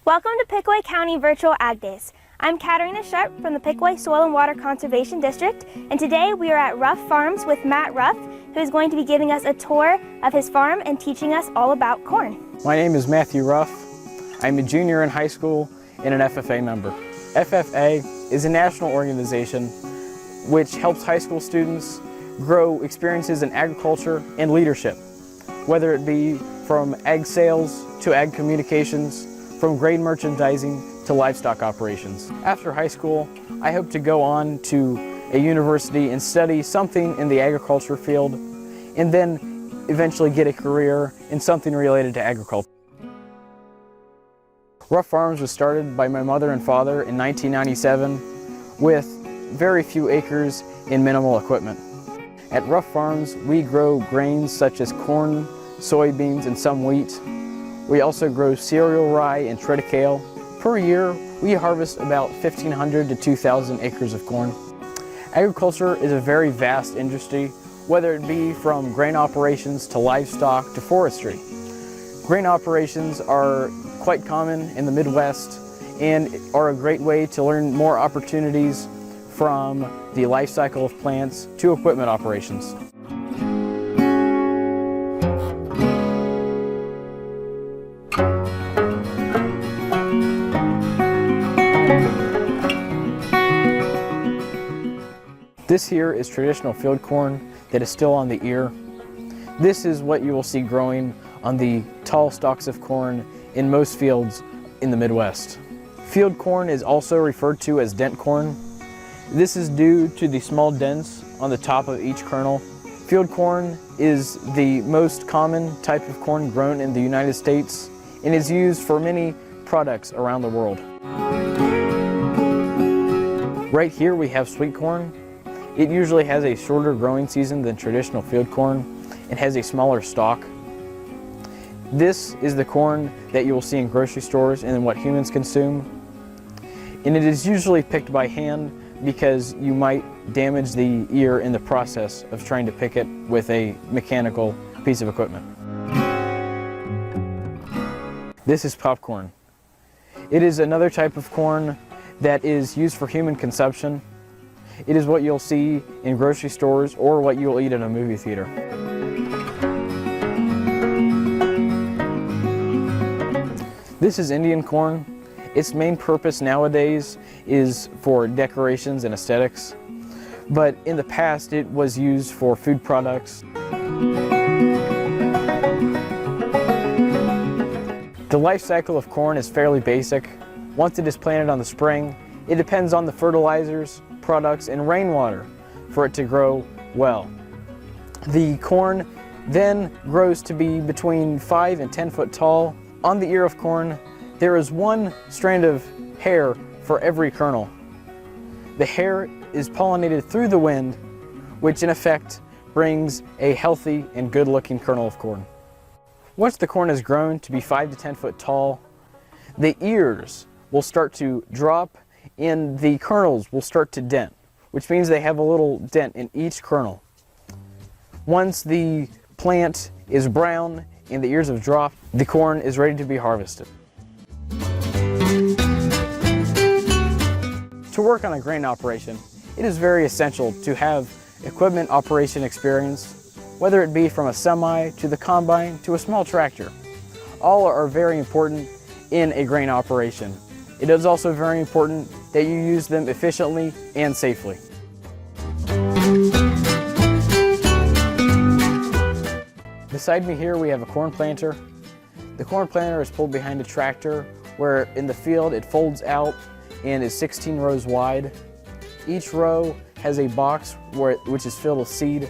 Welcome to Pickaway County Virtual Ag Days. I'm Katarina Sharp from the Pickaway Soil and Water Conservation District, and today we are at Ruff Farms with Matt Ruff, who is going to be giving us a tour of his farm and teaching us all about corn. My name is Matthew Ruff. I'm a junior in high school and an FFA member. FFA is a national organization which helps high school students grow experiences in agriculture and leadership, whether it be from ag sales to ag communications, from grain merchandising to livestock operations. After high school, I hope to go on to a university and study something in the agriculture field, and then eventually get a career in something related to agriculture. Ruff Farms was started by my mother and father in 1997 with very few acres and minimal equipment. At Ruff Farms, we grow grains such as corn, soybeans, and some wheat. We also grow cereal rye and triticale. Per year, we harvest about 1,500 to 2,000 acres of corn. Agriculture is a very vast industry, whether it be from grain operations to livestock to forestry. Grain operations are quite common in the Midwest and are a great way to learn more opportunities from the life cycle of plants to equipment operations. This here is traditional field corn that is still on the ear. This is what you will see growing on the tall stalks of corn in most fields in the Midwest. Field corn is also referred to as dent corn. This is due to the small dents on the top of each kernel. Field corn is the most common type of corn grown in the United States and is used for many products around the world. Right here we have sweet corn. It usually has a shorter growing season than traditional field corn and has a smaller stalk. This is the corn that you will see in grocery stores and what humans consume. And it is usually picked by hand because you might damage the ear in the process of trying to pick it with a mechanical piece of equipment. This is popcorn. It is another type of corn that is used for human consumption. It is what you'll see in grocery stores or what you'll eat at a movie theater. This is Indian corn. Its main purpose nowadays is for decorations and aesthetics, but in the past it was used for food products. The life cycle of corn is fairly basic. Once it is planted on the spring, it depends on the fertilizers, products, and rainwater for it to grow well. The corn then grows to be between 5 and 10 foot tall. On the ear of corn, there is one strand of hair for every kernel. The hair is pollinated through the wind, which in effect brings a healthy and good-looking kernel of corn. Once the corn has grown to be 5 to 10 foot tall, the ears will start to drop and the kernels will start to dent, which means they have a little dent in each kernel. Once the plant is brown and the ears have dropped, the corn is ready to be harvested. To work on a grain operation, it is very essential to have equipment operation experience, whether it be from a semi to the combine to a small tractor. All are very important in a grain operation. It is also very important that you use them efficiently and safely. Beside me here we have a corn planter. The corn planter is pulled behind a tractor where in the field it folds out and is 16 rows wide. Each row has a box which is filled with seed.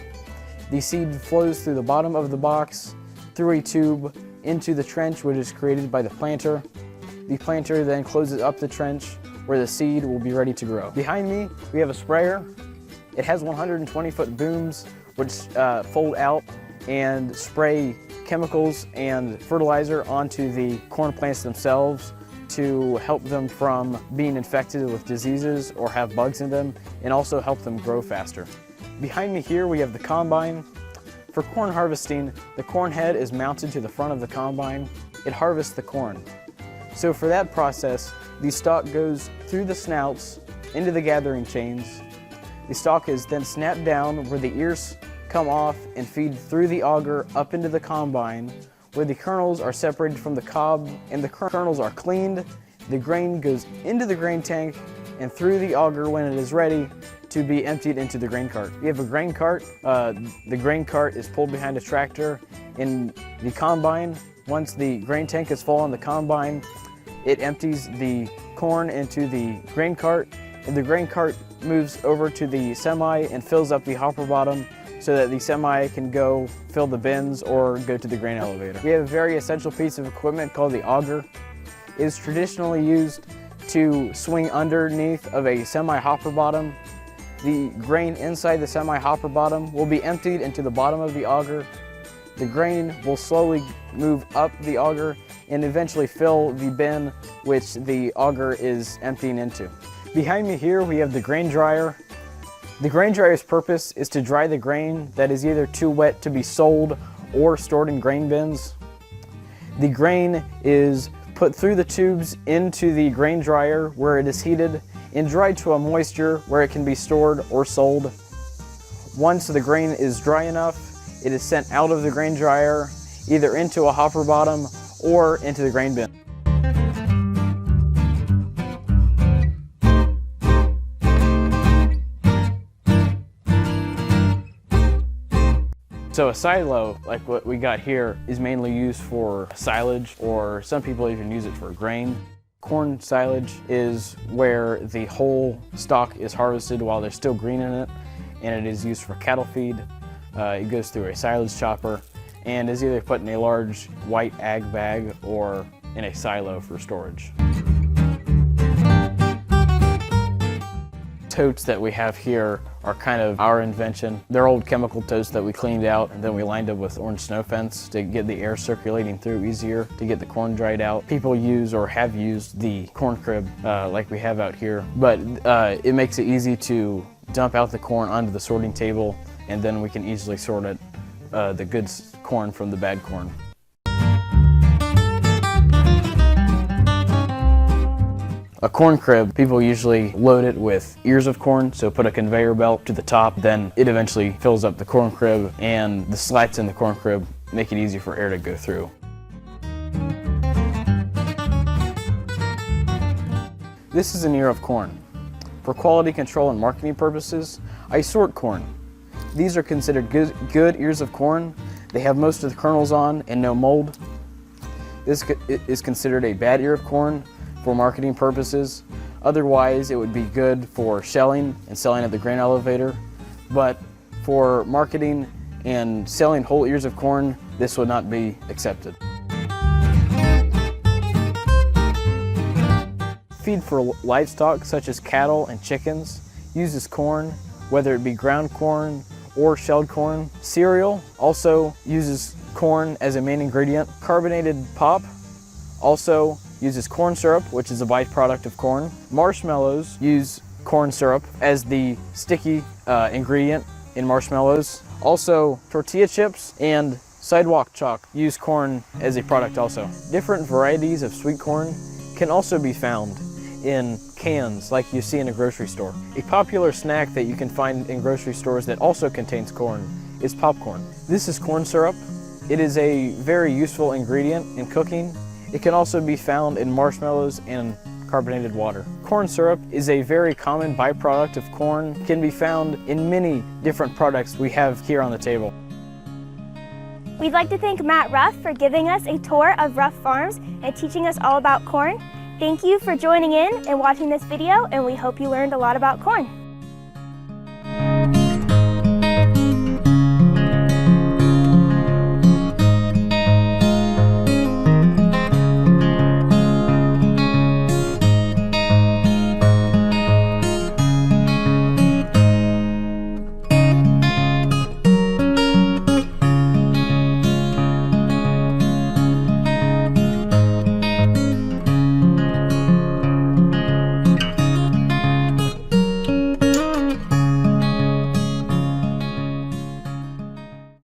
The seed flows through the bottom of the box, through a tube, into the trench which is created by the planter. The planter then closes up the trench where the seed will be ready to grow. Behind me, we have a sprayer. It has 120-foot booms which fold out and spray chemicals and fertilizer onto the corn plants themselves to help them from being infected with diseases or have bugs in them, and also help them grow faster. Behind me here, we have the combine. For corn harvesting, the corn head is mounted to the front of the combine. It harvests the corn. So for that process, the stalk goes through the snouts into the gathering chains. The stalk is then snapped down where the ears come off and feed through the auger up into the combine, where the kernels are separated from the cob and the kernels are cleaned. The grain goes into the grain tank and through the auger when it is ready to be emptied into the grain cart. We have a grain cart. The grain cart is pulled behind a tractor in the combine. Once the grain tank is full on the combine, it empties the corn into the grain cart, and the grain cart moves over to the semi and fills up the hopper bottom so that the semi can go fill the bins or go to the grain elevator. We have a very essential piece of equipment called the auger. It is traditionally used to swing underneath of a semi-hopper bottom. The grain inside the semi-hopper bottom will be emptied into the bottom of the auger. The grain will slowly move up the auger and eventually fill the bin which the auger is emptying into. Behind me here we have the grain dryer. The grain dryer's purpose is to dry the grain that is either too wet to be sold or stored in grain bins. The grain is put through the tubes into the grain dryer where it is heated and dried to a moisture where it can be stored or sold. Once the grain is dry enough, it is sent out of the grain dryer, either into a hopper bottom or into the grain bin. So a silo, like what we got here, is mainly used for silage, or some people even use it for grain. Corn silage is where the whole stalk is harvested while there's still green in it, and it is used for cattle feed. It goes through a silage chopper and is either put in a large white ag bag or in a silo for storage. Totes that we have here are kind of our invention. They're old chemical totes that we cleaned out and then we lined up with orange snow fence to get the air circulating through easier, to get the corn dried out. People use or have used the corn crib like we have out here, but it makes it easy to dump out the corn onto the sorting table, and then we can easily sort it, the good corn from the bad corn. A corn crib, people usually load it with ears of corn, so put a conveyor belt to the top, then it eventually fills up the corn crib, and the slats in the corn crib make it easy for air to go through. This is an ear of corn. For quality control and marketing purposes, I sort corn. These are considered good ears of corn. They have most of the kernels on and no mold. This is considered a bad ear of corn for marketing purposes. Otherwise, it would be good for shelling and selling at the grain elevator. But for marketing and selling whole ears of corn, this would not be accepted. Feed for livestock such as cattle and chickens uses corn, whether it be ground corn or shelled corn. Cereal also uses corn as a main ingredient. Carbonated pop also uses corn syrup, which is a byproduct of corn. Marshmallows use corn syrup as the sticky ingredient in marshmallows. Also, tortilla chips and sidewalk chalk use corn as a product also. Different varieties of sweet corn can also be found in cans like you see in a grocery store. A popular snack that you can find in grocery stores that also contains corn is popcorn. This is corn syrup. It is a very useful ingredient in cooking. It can also be found in marshmallows and carbonated water. Corn syrup is a very common byproduct of corn. It can be found in many different products we have here on the table. We'd like to thank Matt Ruff for giving us a tour of Ruff Farms and teaching us all about corn. Thank you for joining in and watching this video, and we hope you learned a lot about corn.